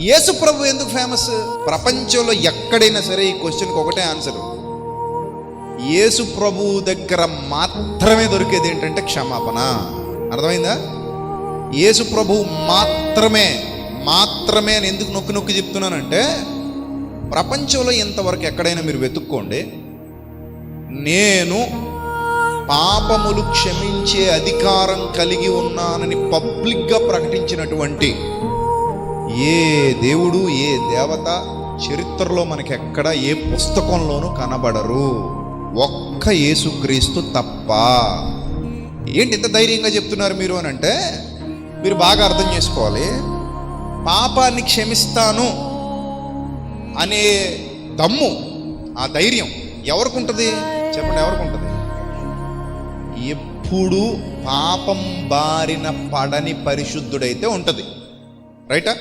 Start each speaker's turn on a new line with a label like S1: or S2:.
S1: యేసు ప్రభు ఎందుకు ఫేమస్? ప్రపంచంలో ఎక్కడైనా సరే ఈ క్వశ్చన్కి ఒకటే ఆన్సర్. యేసు ప్రభు దగ్గర మాత్రమే దొరికేది ఏంటంటే క్షమాపణ. అర్థమైందా? యేసు ప్రభు మాత్రమే అని ఎందుకు నొక్కి నొక్కి చెప్తున్నానంటే, ప్రపంచంలో ఇంతవరకు ఎక్కడైనా మీరు వెతుక్కోండి, నేను పాపములు క్షమించే అధికారం కలిగి ఉన్నానని పబ్లిక్గా ప్రకటించినటువంటి ఏ దేవుడు, ఏ దేవత చరిత్రలో మనకి ఎక్కడ ఏ పుస్తకంలోనూ కనబడరు, ఒక్క యేసుక్రీస్తు తప్ప. ఏంటి ఇంత ధైర్యంగా చెప్తున్నారు మీరు అని అంటే, మీరు బాగా అర్థం చేసుకోవాలి. పాపాన్ని క్షమిస్తాను అనే దమ్ము, ఆ ధైర్యం ఎవరికి ఉంటుంది చెప్పండి? ఎవరికి ఉంటుంది? ఎప్పుడు పాపం బారిన పడని పరిశుద్ధుడైతే ఉంటుంది. రైటా?